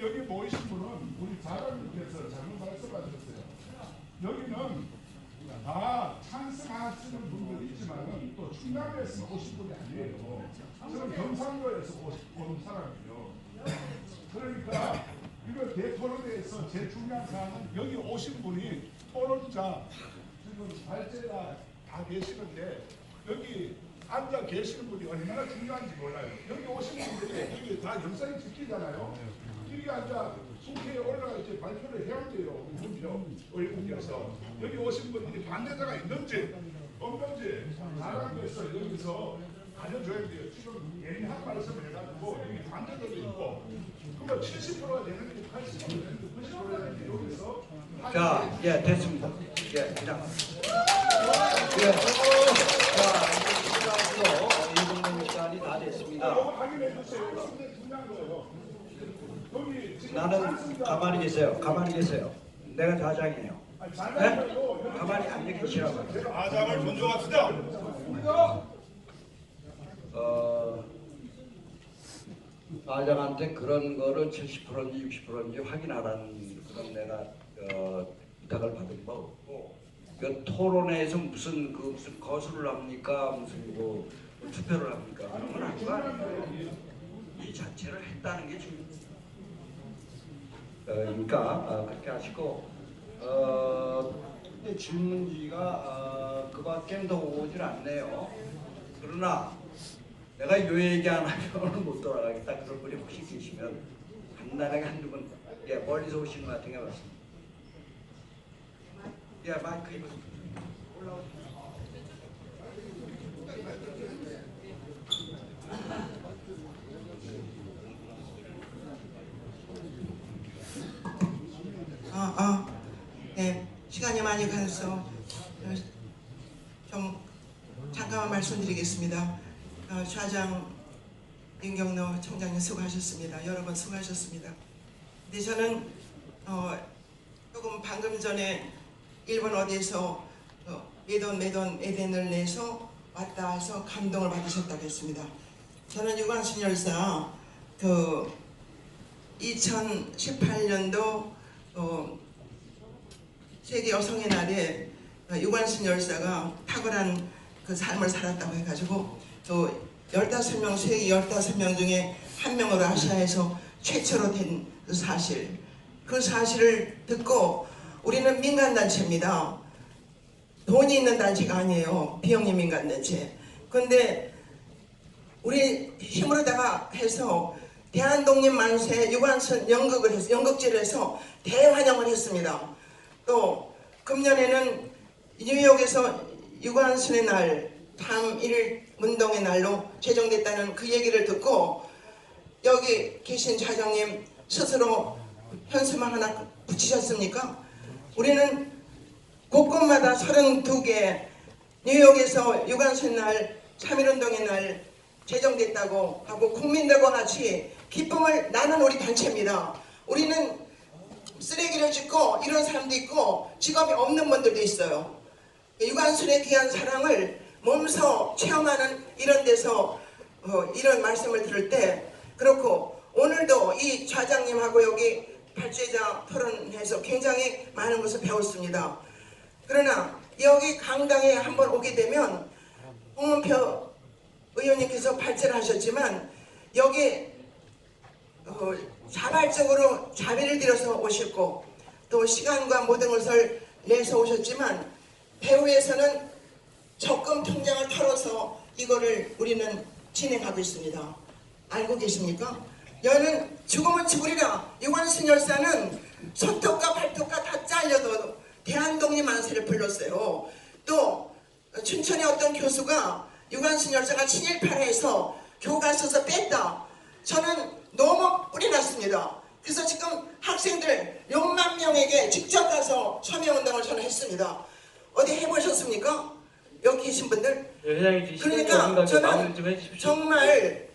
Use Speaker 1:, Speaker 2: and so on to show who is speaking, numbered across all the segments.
Speaker 1: 여기 모이신 분은 우리 자장님께서 잘못 말씀하셨어요. 여기는 다 찬성하시는 분들이 있지만은 또 충남에서 오신 분이 아니에요. 저는 경상도에서 온 사람이에요. 그러니까 이거 대토론회에서 제일 중요한 사항은 여기 오신 분이 토론자 지금 발제가 다 계시는데 여기 앉아 계시는 분이 얼마나 중요한지 몰라요. 여기 오신 분들이 여기 다 영상이 찍히잖아요. 여기 앉아 국회에 올라가 이제 발표를 해야 돼요. 의원님께서 여기 오신 분들이 반대자가 있는지 없는지 사람에서 여기서 알려줘야 돼요. 지금 예리한 말씀을 해가지고 여기 반대자도 있고 그러면 70%가 되는지 80%가 되는지 90%가 되는지 여기서
Speaker 2: 자, 예, 됐습니다. 예, 그냥. 예. 자, 이분의 시간이 다 됐습니다.
Speaker 1: 확인해 주세요. 상당히 중요한 거예요.
Speaker 2: 나는 가만히 계세요. 가만히 계세요. 내가 자장이에요. 네? 가만히 앉아 계시라고.
Speaker 1: 자장을 존중합시다.
Speaker 2: 자장한테 그런 거를 70%인지 60%인지 확인하라는 그런 내가 부탁을 받은 바 없고, 그 토론회에서 무슨 거수를 합니까? 무슨 뭐 투표를 합니까? 그런 건 아닌 거 아니에요. 이 자체를 했다는 게 중요해요. 그러니까 그렇게 하시고 질문지가 그밖에 더 오질 않네요. 그러나 내가 요 얘기 안 하면 못 돌아가겠다 그런 분이 혹시 계시면 간단하게 한두 분, 예, 멀리서 오시는 것 같은 게 맞습니다. 예, 마이크 입으세요. 올라오세요.
Speaker 3: 네, 시간이 많이 가서 좀 잠깐만 말씀드리겠습니다. 좌장 윤경로 총장님 수고하셨습니다. 여러분 수고하셨습니다. 근데 저는 조금 방금 전에 일본 어디에서 매돈 에덴을 내서 왔다 해서 감동을 받으셨다고 했습니다. 저는 유관순 열사 2018년도 세계 여성의 날에 유관순 열사가 탁월한 그 삶을 살았다고 해가지고 또 15명, 세계 15명 중에 한 명으로 아시아에서 최초로 된 그 사실을 듣고 우리는 민간단체입니다. 돈이 있는 단체가 아니에요. 비영리 민간단체. 그런데 우리 힘으로다가 해서 대한독립만세 유관순 연극제를 해서 대환영을 했습니다. 또 금년에는 뉴욕에서 유관순의 날 다음 1일 운동의 날로 제정됐다는 그 얘기를 듣고 여기 계신 자장님 스스로 현수막 하나 붙이셨습니까? 우리는 곳곳마다 32개 뉴욕에서 유관순 날 3.1운동의 날 제정됐다고 하고 국민들과 같이 기쁨을 나눈 우리 단체입니다. 우리는 쓰레기를 줍고 이런 사람도 있고 직업이 없는 분들도 있어요. 유관순의 귀한 사랑을 몸소 체험하는 이런 데서 이런 말씀을 들을 때 그렇고 오늘도 이 좌장님하고 여기 발제자 토론해서 굉장히 많은 것을 배웠습니다. 그러나 여기 강당에 한번 오게 되면 홍문표 의원님께서 발제를 하셨지만 여기 자발적으로 자비를 들여서 오셨고 또 시간과 모든 것을 내서 오셨지만 배후에서는 적금 통장을 털어서 이거를 우리는 진행하고 있습니다. 알고 계십니까? 여는 죽으면 죽으리라. 유관순 열사는 손톱과 발톱과 다 잘려도 대한독립만세를 불렀어요. 또 춘천의 어떤 교수가 유관순 열사가 친일파해서 교과서에서 뺐다. 저는 너무 뿔이 났습니다. 그래서 지금 학생들 6만 명에게 직접 가서 서명운동을 저는 했습니다. 어디 해보셨습니까? 여기 계신 분들? 그러니까 저는 정말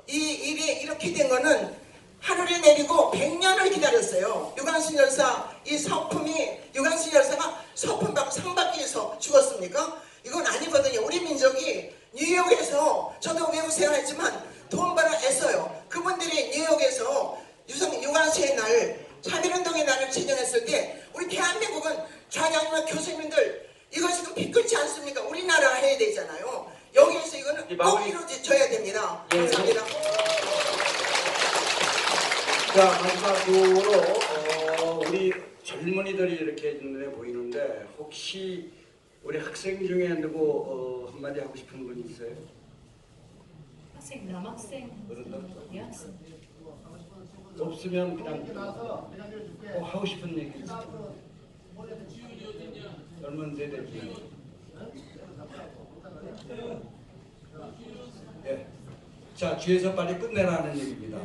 Speaker 3: 이 일이 이렇게 된 거는 하루를 내리고 100년을 기다렸어요. 유관순 열사 이 서품이 유관순 열사가 서품 받고 상 받기 위해서 죽었습니까? 이건 아니거든요. 우리 민족이 뉴욕에서 저도 외국 생활했지만 돈 벌어 애써요. 그분들이 뉴욕에서 유관순 제정했을 때 우리 대한민국은 좌장과 교수님들 이거 지금 비끌지 않습니까? 우리나라 해야 되잖아요. 여기에서 이거는 꼭 이루어져야 됩니다. 감사합니다.
Speaker 2: 자, 마지막으로 우리 젊은이들이 이렇게 눈에 보이는데 혹시 우리 학생 중에 누구 한마디 하고 싶은 분 있어요?
Speaker 4: 학생, 남학생, 여학생.
Speaker 2: 없으면 그냥 하고 싶은 얘기 있어요. 젊은 세대 중에. 예. 자, 뒤에서 빨리 끝내라는 얘기입니다.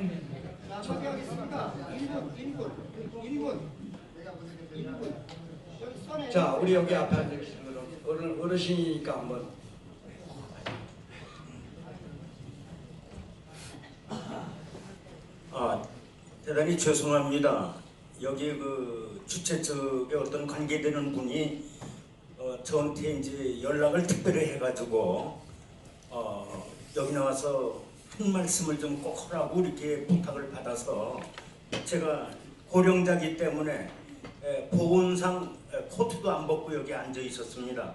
Speaker 2: 자, 우리 여기 앞에 앉아 계신 어르신이니까 한번.
Speaker 5: 대단히 죄송합니다. 여기 그 주최 측에 어떤 관계되는 분이 저한테 이제 연락을 특별히 해가지고 여기 나와서 한 말씀을 좀 꼭 하라고 이렇게 부탁을 받아서 제가 고령자기 때문에 보건상 코트도 안 벗고 여기 앉아 있었습니다.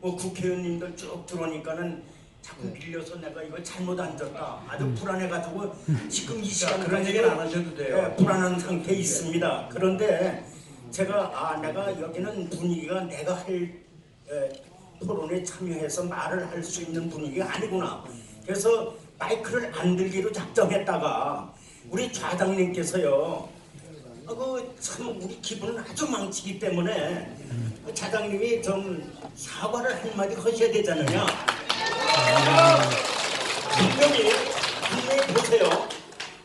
Speaker 5: 뭐 국회의원님들 쭉 들어오니까는 자꾸 밀려서 내가 이거 잘못 앉았다. 아주 불안해가지고 지금 이 시간
Speaker 2: 그런 얘기는 안 하셔도 돼요.
Speaker 5: 불안한 상태에 있습니다. 그런데 제가 내가 여기는 분위기가 내가 할 토론에 참여해서 말을 할 수 있는 분위기가 아니구나. 그래서 마이크를 안 들기로 작정했다가 우리 좌장님께서요. 참 우리 기분을 아주 망치기 때문에 좌장님이 좀 사과를 한마디 하셔야 되잖아요. 분명히 보세요.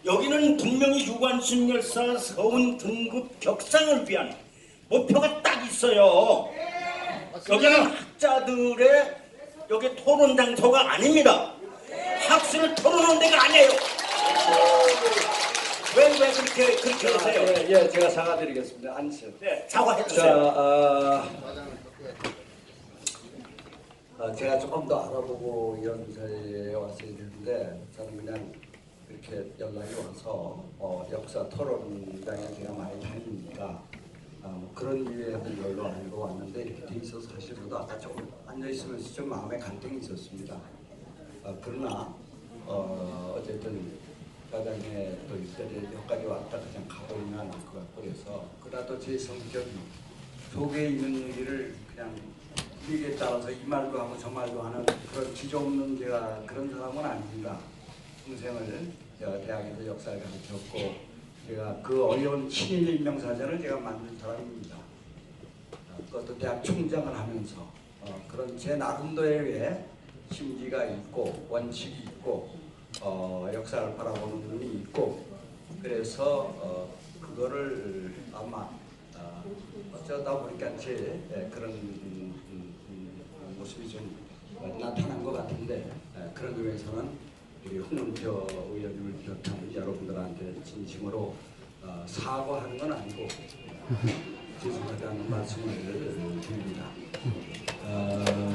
Speaker 5: 여기는 분명히 유관순 열사 서훈 등급 격상을 위한 목표가 딱 있어요. 여기는 학자들의 여기 토론 장소가 아닙니다. 학술을 토론하는 데가 아니에요. 왜 그렇게 하세요?
Speaker 2: 예, 제가 사과드리겠습니다. 앉으세요.
Speaker 5: 네, 사과해주세요.
Speaker 2: 자, 제가 조금 더 알아보고 이런 자리에 왔어야 되는데 저는 그냥 이렇게 연락이 와서 역사 토론장에 제가 많이 다니니까 뭐 그런 이유에서 연락 알고 왔는데 이렇게 돼 있어서 사실 저도 아까 조금 앉아 있으면서 좀 마음에 갈등이 있었습니다. 그러나 어쨌든 과장에 또 이때 여기까지 왔다 그냥 가버리면 안 될 것 같고 그래서 그래도 제 성격이 속에 있는 얘기를 그냥 분위기에 따라서 이 말도 하고 저 말도 하는 그런 기조 없는 제가 그런 사람은 아닙니다. 평생을 제가 대학에서 역사를 가르쳤고 제가 그 어려운 친일 인명사전을 제가 만든 사람입니다. 그것도 대학 총장을 하면서 그런 제 나름대로의 심지가 있고 원칙이 있고 역사를 바라보는 눈이 있고 그래서 그거를 아마 어쩌다 보니까 제 그런 모습이 좀 나타난 것 같은데 그런 점에서는 우리 홍문표 의원님을 비롯한 여러분들한테 진심으로 사과하는 건 아니고 죄송하다는 말씀을 드립니다.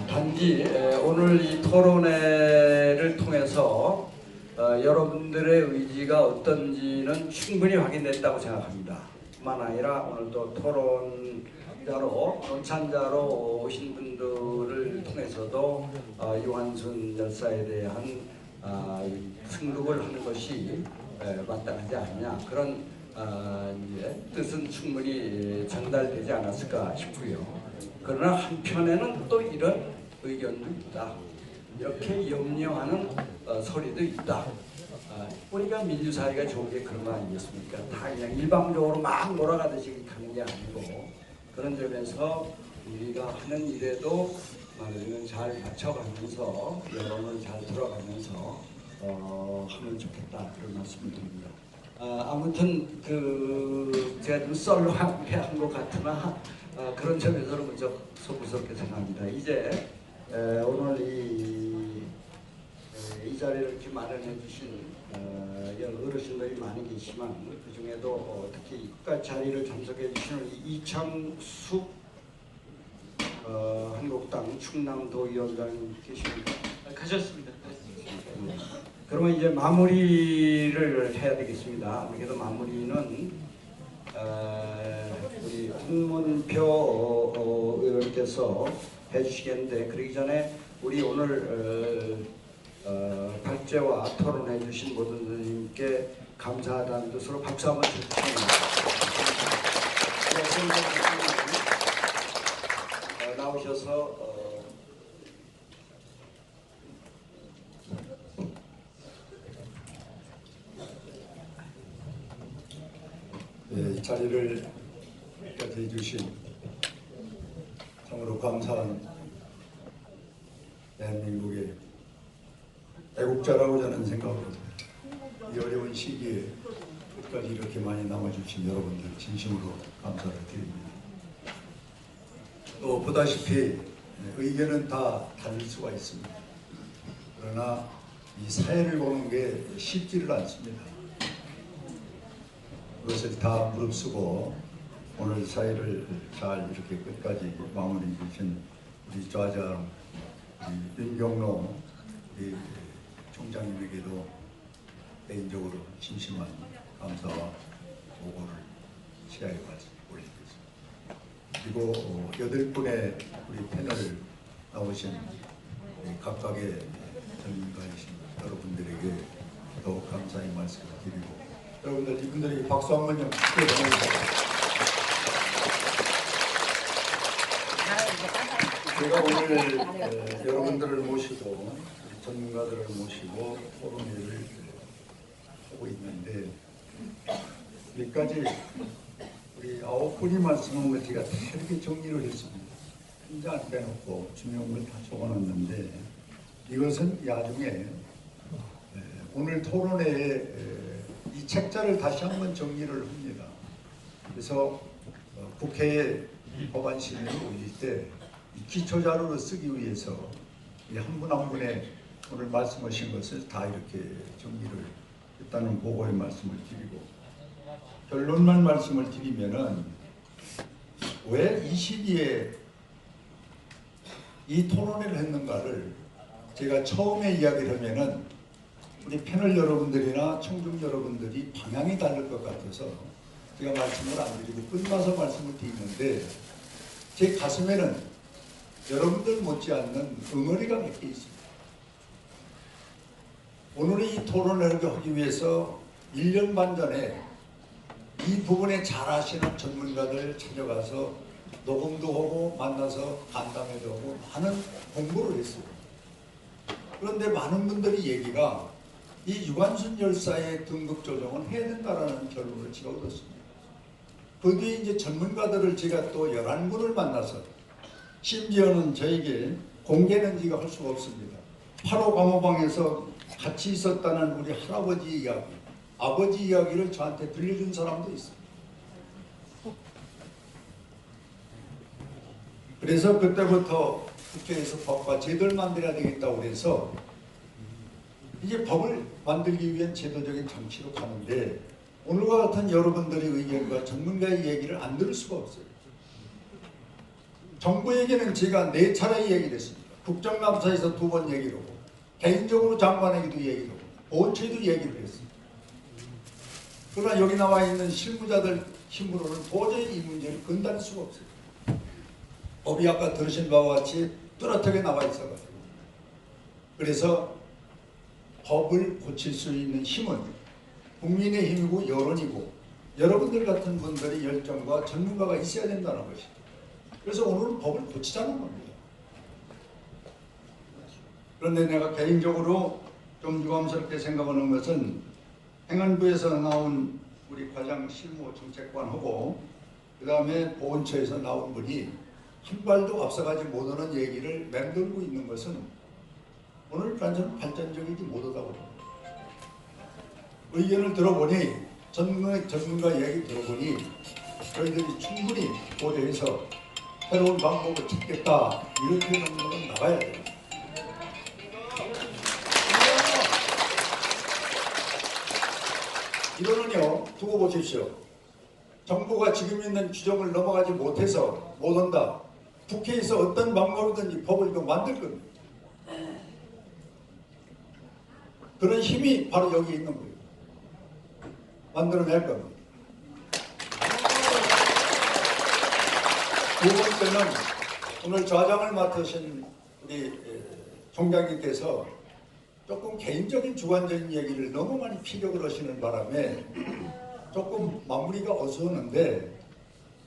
Speaker 2: 단지 오늘 이 토론회를 통해서 여러분들의 의지가 어떤지는 충분히 확인됐다고 생각합니다. 뿐만 아니라 오늘 또 토론자로 논찬자로 오신 분들을 통해서도 유한순 열사에 대한 승록을 하는 것이 마땅하지 않느냐 그런 뜻은 충분히 전달되지 않았을까 싶고요. 그러나 한편에는 또 이런 의견도 있다. 이렇게 염려하는 소리도 있다. 우리가 민주사회가 좋은 게 그런 거 아니겠습니까? 다 그냥 일방적으로 막 몰아가듯이 가는 게 아니고 그런 점에서 우리가 하는 일에도 말하자면 잘 맞춰가면서 여론을 잘 들어가면서 하면 좋겠다 그런 말씀을 드립니다. 아무튼 제가 좀 썰렁하게 한 것 같으나 그런 점에서는 좀 소구스럽게 생각합니다. 이제 오늘 이 자리를 이렇게 마련해 주신 어르신들이 많이 계시지만 그 중에도 특히 이까지 자리를 참석해 주시는 이창숙 한국당 충남도위원장 계십니까?
Speaker 6: 가셨습니다.
Speaker 2: 그러면 이제 마무리를 해야 되겠습니다. 그래도 마무리는 의원님께서 해주시겠는데 그러기 전에 우리 오늘 발제와 토론해 주신 모든 분님께 감사하다는 뜻으로 박수 한번 쳐주시면 나오셔서
Speaker 6: 이 자리를 여기까지 해주신 참으로 감사한 대한민국의 애국자라고 저는 생각합니다. 이 어려운 시기에 끝까지 이렇게 많이 남아주신 여러분들 진심으로 감사를 드립니다. 또 보다시피 의견은 다 다를 수가 있습니다. 그러나 이 사회를 보는 게 쉽지를 않습니다. 그것을 다 무릅쓰고 오늘 사회를 잘 이렇게 끝까지 마무리 주신 우리 좌장 우리 윤경로 우리 총장님에게도 개인적으로 진심한 감사와 보고를 시야에 올리겠습니다. 그리고 8분의 우리 패널 나오신 각각의 전문가이신 여러분들에게 더욱 감사의 말씀을 드리고 여러분들 이분들에게 박수 한 번 좀 크게 보내주세요. 제가 오늘 여러분들을 모시고 전문가들을 모시고 토론회를 하고 있는데 여기까지 우리 9분이 말씀한 걸 제가 다 이렇게 정리를 했습니다. 혼자 안 빼놓고 중요한 걸 다 적어놨는데 이것은 나중에 오늘 토론회에 이 책자를 다시 한번 정리를 합니다. 그래서 국회에 법안 심의를 올릴 때 기초자료로 쓰기 위해서 한 분 한 분의 오늘 말씀하신 것을 다 이렇게 정리를 했다는 보고의 말씀을 드리고 결론만 말씀을 드리면은 왜 이 시기에 이 토론회를 했는가를 제가 처음에 이야기를 하면은 우리 패널 여러분들이나 청중 여러분들이 방향이 다를 것 같아서 제가 말씀을 안 드리고 끝나서 말씀을 드리는데 제 가슴에는 여러분들 못지않는 응어리가 몇 개 있습니다. 오늘 이 토론회를 하기 위해서 1년 반 전에 이 부분에 잘 아시는 전문가들 찾아가서 녹음도 하고 만나서 간담회도 하고 많은 공부를 했어요. 그런데 많은 분들이 얘기가 이 유관순 열사의 등급 조정은 해야 된다라는 결론을 제가 얻었습니다. 그 뒤에 이제 전문가들을 제가 또 11분을 만나서 심지어는 저에게 공개는 지가 할 수가 없습니다. 8호 감호방에서 같이 있었다는 우리 할아버지 이야기, 아버지 이야기를 저한테 들려준 사람도 있습니다. 그래서 그때부터 국회에서 법과 제도를 만들어야 되겠다고 해서 이제 법을 만들기 위한 제도적인 장치로 가는데 오늘과 같은 여러분들의 의견과 전문가의 얘기를 안 들을 수가 없어요. 정부에게는 제가 4차례 얘기를 했습니다. 국정감사에서 2번 얘기를 하고 개인적으로 장관에게도 얘기를 하고 보훈처에도 얘기를 했습니다. 그러나 여기 나와 있는 실무자들 힘으로는 도저히 이 문제를 건달할 수가 없어요. 법이 아까 들으신 바와 같이 뚜렷하게 나와 있어가지고 그래서 법을 고칠 수 있는 힘은 국민의 힘이고 여론이고 여러분들 같은 분들의 열정과 전문가가 있어야 된다는 것이죠. 그래서 오늘은 법을 고치자는 겁니다. 그런데 내가 개인적으로 좀 유감스럽게 생각하는 것은 행안부에서 나온 우리 과장 실무 정책관하고 그 다음에 보훈처에서 나온 분이 한 발도 앞서가지 못하는 얘기를 맴돌고 있는 것은 오늘 완전 발전적이지 못하다고 봅니다. 의견을 들어보니 전문가 얘기 들어보니 저희들이 충분히 고려해서 새로운 방법을 찾겠다 이렇게 넘는 나가야 돼요. 이거는요 두고 보십시오. 정부가 지금 있는 규정을 넘어가지 못해서 못한다. 국회에서 어떤 방법이든지 법을 또 만들 겁니다. 그런 힘이 바로 여기 있는 거예요. 만들어낼 겁니다. 두 번째는 오늘 좌장을 맡으신 우리 총장님께서 조금 개인적인 주관적인 얘기를 너무 많이 피력을 하시는 바람에 조금 마무리가 어수선한데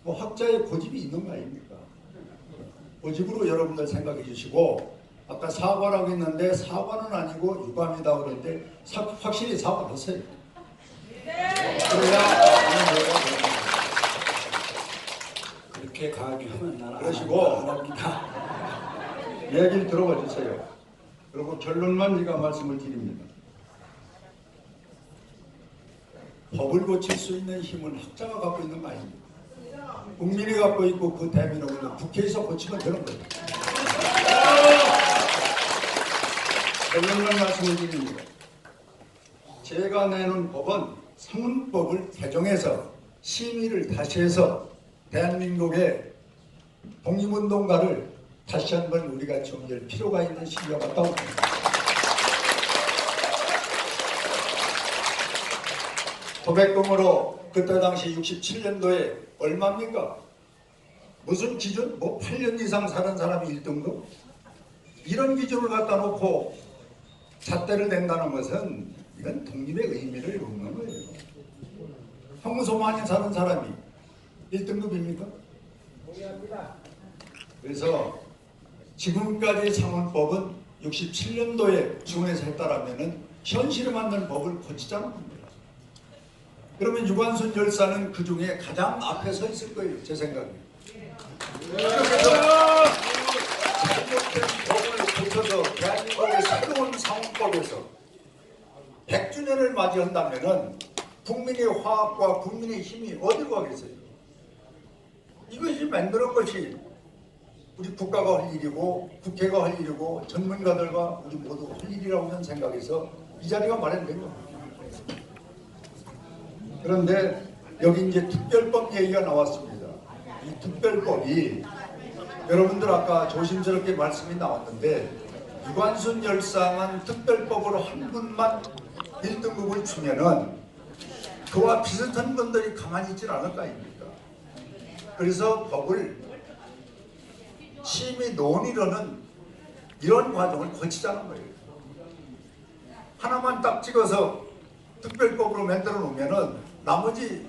Speaker 6: 뭐 학자의 고집이 있는 거 아닙니까? 고집으로 여러분들 생각해 주시고 아까 사과라고 했는데 사과는 아니고 유감이다 그러는데 확실히 사과하세요. 그래야
Speaker 2: 그렇게 강하게 하면 나는
Speaker 6: 그러시고
Speaker 2: 안 합니다.
Speaker 6: 얘기를 들어봐 주세요. 그리고 결론만 제가 말씀을 드립니다. 법을 고칠 수 있는 힘은 학자가 갖고 있는 거 아닙니까? 국민이 갖고 있고 그 대민은 국회에서 고치면 되는 거예요. 결론만 말씀을 드립니다. 제가 내는 법은 상문법을 개정해서 심의를 다시 해서 대한민국의 독립운동가를 다시 한번 우리가 정리할 필요가 있는 시기가 왔다고 봅니다. 도백금으로 그때 당시 67년도에 얼마입니까? 무슨 기준? 뭐 8년 이상 사는 사람이 1등급? 이런 기준을 갖다 놓고 잣대를 댄다는 것은 이건 독립의 의미를 묻는 거예요. 평소 많이 사는 사람이 1등급입니까? 그래서 지금까지 상원법은 67년도에 중에서 했다라면은 현실에 맞는 법을 고치자는 겁니다. 그러면 유관순 열사는 그 중에 가장 앞에 서 있을 거예요, 제 생각에. 그래서 잘못된 법을 고쳐서 대한민국의 새로운 상원법에서 100주년을 맞이한다면은 국민의 화합과 국민의 힘이 어디로 가겠어요? 이것이 만드는 것이 우리 국가가 할 일이고 국회가 할 일이고 전문가들과 우리 모두 할 일이라고 저는 생각해서 이 자리가 마련된 겁니다. 그런데 여기 이제 특별법 얘기가 나왔습니다. 이 특별법이 여러분들 아까 조심스럽게 말씀이 나왔는데 유관순 열사만 특별법으로 한 분만 1등급을 주면은 그와 비슷한 분들이 가만히 있질 않을 거 아닙니까? 그래서 법을 심의 논의로는 이런 과정을 거치자는 거예요. 하나만 딱 찍어서 특별법으로 만들어 놓으면은 나머지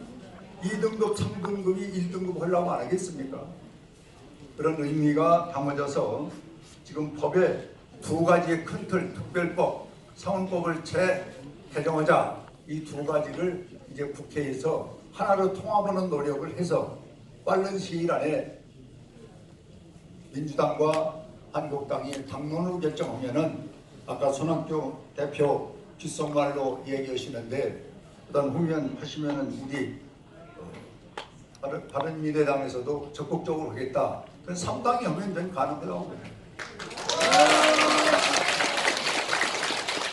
Speaker 6: 2등급, 3등급이 1등급 하려고 안 하겠습니까? 그런 의미가 담아져서 지금 법에 두 가지의 큰 틀, 특별법, 상원법을 재개정하자 이 두 가지를 이제 국회에서 하나로 통합하는 노력을 해서 빠른 시일 안에 민주당과 한국당이 당론으로 결정하면은 아까 손학규 대표 귓속말로 얘기하시는데 그다음 후면 하시면은 우리 바른미래당에서도 적극적으로 하겠다. 그건 3당이 하면 전 가능하다고 봅니다.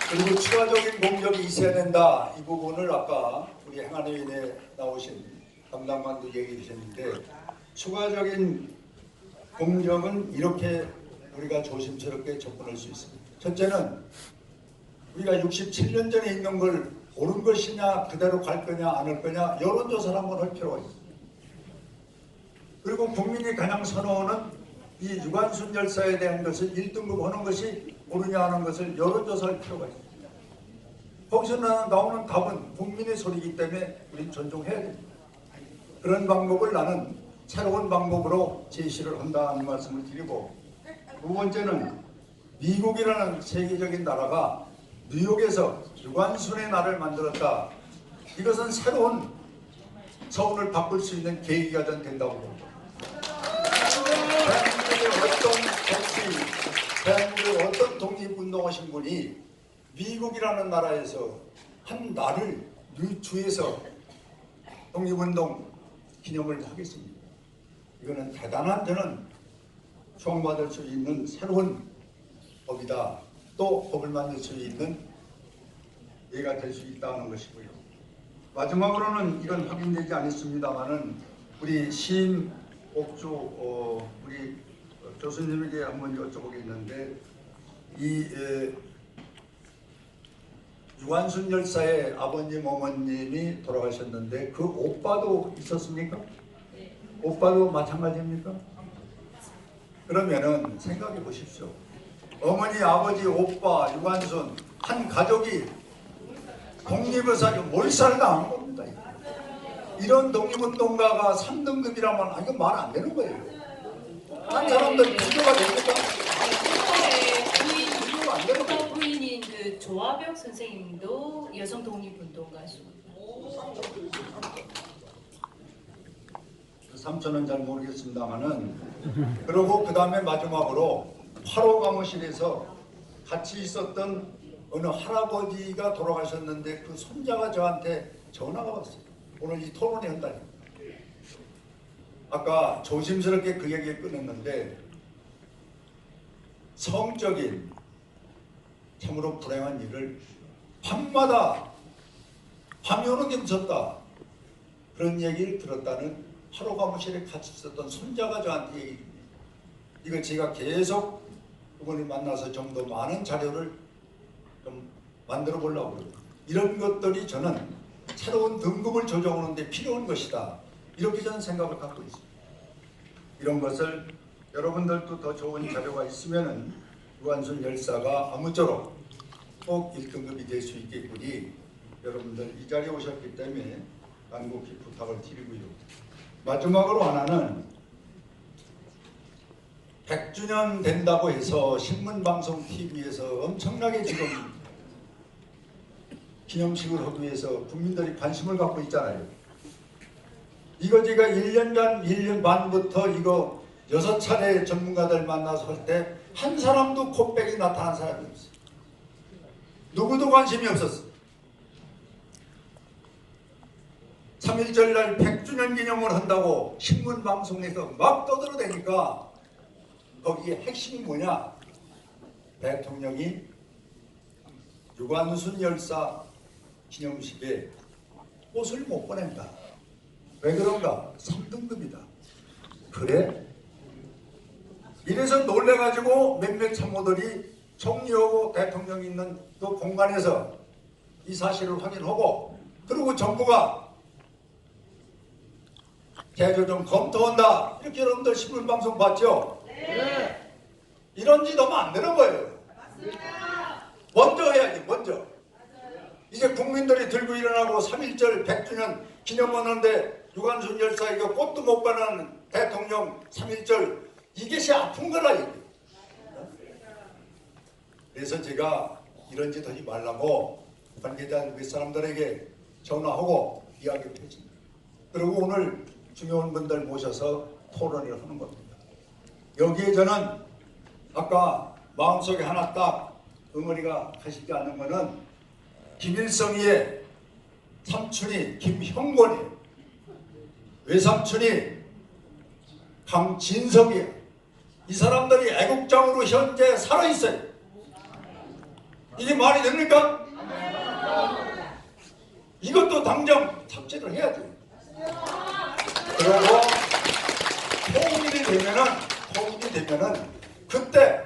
Speaker 6: 그리고 추가적인 공격이 있어야 된다. 이 부분을 아까 우리 행안위원회에 나오신 담당관도 얘기해 주셨는데 추가적인 공격은 이렇게 우리가 조심스럽게 접근할 수 있습니다. 첫째는 우리가 67년 전에 있는 걸 옳은 것이냐 그대로 갈 거냐 안 할 거냐 여론조사를 한번 할 필요가 있습니다. 그리고 국민이 가장 선호하는 이 유관순 열사에 대한 것을 1등급 하는 것이 옳으냐 하는 것을 여론조사할 필요가 있습니다. 거기서 나오는 답은 국민의 소리이기 때문에 우리는 존중해야 됩니다. 그런 방법을 나는 새로운 방법으로 제시를 한다는 말씀을 드리고 두 번째는 미국이라는 세계적인 나라가 뉴욕에서 유관순의 날을 만들었다. 이것은 새로운 서울을 바꿀 수 있는 계기가 전 된다고 봅니다. 대한민국의 어떤 정치, 대한민국의 어떤 독립운동하신 분이 미국이라는 나라에서 한 날을 주에서 독립운동 기념을 하겠습니다. 이거는 대단한 저는 추앙받을 수 있는 새로운 법이다. 또 법을 만들 수 있는 예가 될 수 있다는 것이고요. 마지막으로는 이건 확인되지 않았습니다만은 우리 시인 옥주 우리 교수님에게 한번 여쭤보겠는데 이 유관순 열사의 아버님 어머님이 돌아가셨는데 그 오빠도 있었습니까? 네. 오빠도 마찬가지입니까? 그러면은 생각해 보십시오. 어머니, 아버지, 오빠, 유관순 한 가족이 독립의사를 몰살당한 겁니다. 이런 독립운동가가 3등급이라면 이건 말 안 되는 거예요. 한 사람들 비교가 됩니까? 비교가 안 되는 거예요.
Speaker 4: 부인인 그 조화벽 선생님도 여성 독립운동가십니다.
Speaker 6: 삼촌은 잘 모르겠습니다만은 그리고 그 다음에 마지막으로 8호 가무실에서 같이 있었던 어느 할아버지가 돌아가셨는데 그 손자가 저한테 전화가 왔어요. 오늘 이 토론회 한다니까. 아까 조심스럽게 그 얘기에 끊었는데 성적인 참으로 불행한 일을 밤마다 밤이 오는 게 무섭다 그런 얘기를 들었다는 8호 가무실에 같이 있었던 손자가 저한테 얘기합니다. 이거 제가 계속 그분을 만나서 좀 더 많은 자료를 좀 만들어 보려고 그래요. 이런 것들이 저는 새로운 등급을 조정하는데 필요한 것이다. 이렇게 저는 생각을 갖고 있습니다. 이런 것을 여러분들도 더 좋은 자료가 있으면은 유관순 열사가 아무쪼록 꼭 1등급이 될 수 있겠구니 여러분들 이 자리에 오셨기 때문에 간곡히 부탁을 드리고요. 마지막으로 하나는 100주년 된다고 해서 신문방송 TV에서 엄청나게 지금 기념식을 하기 위해서 국민들이 관심을 갖고 있잖아요. 이거 제가 1년 전, 1년 반부터 이거 6차례 전문가들 만나서 할 때 한 사람도 코백이 나타난 사람이 없어요. 누구도 관심이 없었어요. 3.1절 날 100주년 기념을 한다고 신문방송에서 막 떠들어대니까 거기에 핵심이 뭐냐? 대통령이 유관순 열사 기념식에 꽃을 못 보낸다. 왜 그런가? 3등급이다. 그래? 이래서 놀래가지고 몇몇 참모들이 총리하고 대통령이 있는 그 공간에서 이 사실을 확인하고 그리고 정부가 재조정 검토한다. 이렇게 여러분들 신문방송 봤죠? 네. 이런 짓 하면 안 되는 거예요. 맞습니다. 먼저 해야지, 먼저. 이제 국민들이 들고 일어나고 3.1절 100주년 기념하는데 유관순 열사 이거 꽃도 못 받는 대통령 3.1절 이것이 아픈 거라 이게. 그래서 제가 이런 짓 하지 말라고 관계자 몇 사람들에게 전화하고 이야기를 했습니다. 그리고 오늘 중요한 분들 모셔서 토론을 하는 겁니다. 여기에 저는 아까 마음속에 하나 딱 응어리가 가시지 않는 거는 김일성이의 삼촌이 김형권이 외삼촌이 강진석이 이 사람들이 애국장으로 현재 살아있어요. 이게 말이 됩니까? 이것도 당장 탑재를 해야죠. 그리고 통일이 되면은 그때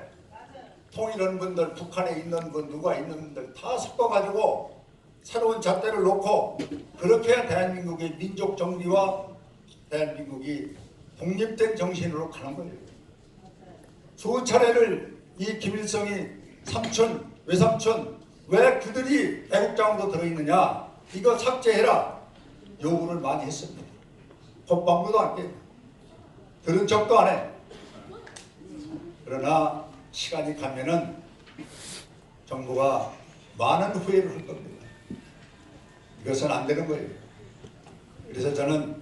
Speaker 6: 통일하는 분들, 북한에 있는 분, 누가 있는 분들 다 섞어가지고 새로운 잣대를 놓고 그렇게 해야 대한민국의 민족 정비와 대한민국이 독립된 정신으로 가는 거예요. 수차례를 이 김일성이 삼촌, 외삼촌 왜 그들이 애국장으로 들어있느냐 이거 삭제해라 요구를 많이 했습니다. 콧방구도 안 깨. 들은 척도 안 해. 그러나 시간이 가면은 정부가 많은 후회를 할 겁니다. 이것은 안 되는 거예요. 그래서 저는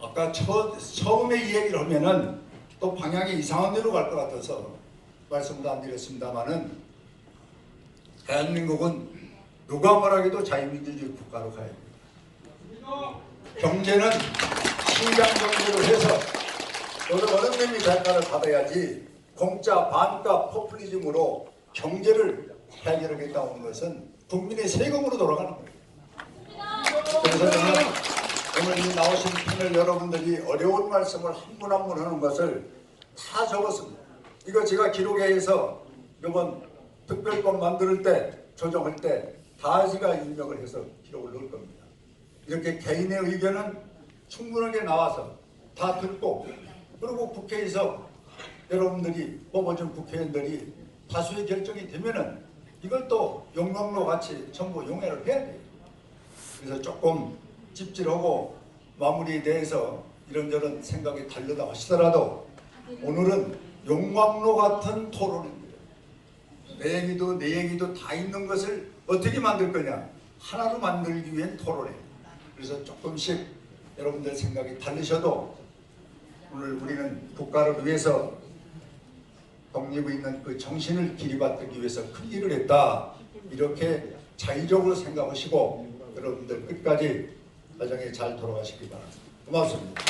Speaker 6: 아까 처음에 이 얘기를 하면은 또 방향이 이상한 데로 갈 것 같아서 말씀도 안 드렸습니다만은 대한민국은 누가 말하기도 자유민주주의 국가로 가야 됩니다. 경제는 시장 경제를 해서 어느 놈이 대가를 받아야지 공짜 반값 포퓰리즘으로 경제를 해결하겠다고 하는 것은 국민의 세금으로 돌아가는 거예요. 그래서 저는 오늘 이 나오신 패널 여러분들이 어려운 말씀을 한 분 한 분 하는 것을 다 적었습니다. 이거 제가 기록회에서 이번 특별법 만들 때 조정할 때 다 제가 입력을 해서 기록을 넣을 겁니다. 이렇게 개인의 의견은 충분하게 나와서 다 듣고 그리고 국회에서 여러분들이 뽑아준 국회의원들이 다수의 결정이 되면은 이걸 또 용광로 같이 전부 용해를 해야 돼요. 그래서 조금 찝찝하고 마무리에 대해서 이런저런 생각이 다르다 하시더라도 오늘은 용광로 같은 토론입니다. 내 얘기도 내 얘기도 다 있는 것을 어떻게 만들 거냐, 하나로 만들기 위한 토론이에요. 그래서 조금씩 여러분들 생각이 다르셔도 오늘 우리는 국가를 위해서 독립에 있는 그 정신을 길이받기 위해서 큰 일을 했다, 이렇게 자의적으로 생각하시고 여러분들 끝까지 과정에 잘 돌아가시기 바랍니다. 고맙습니다.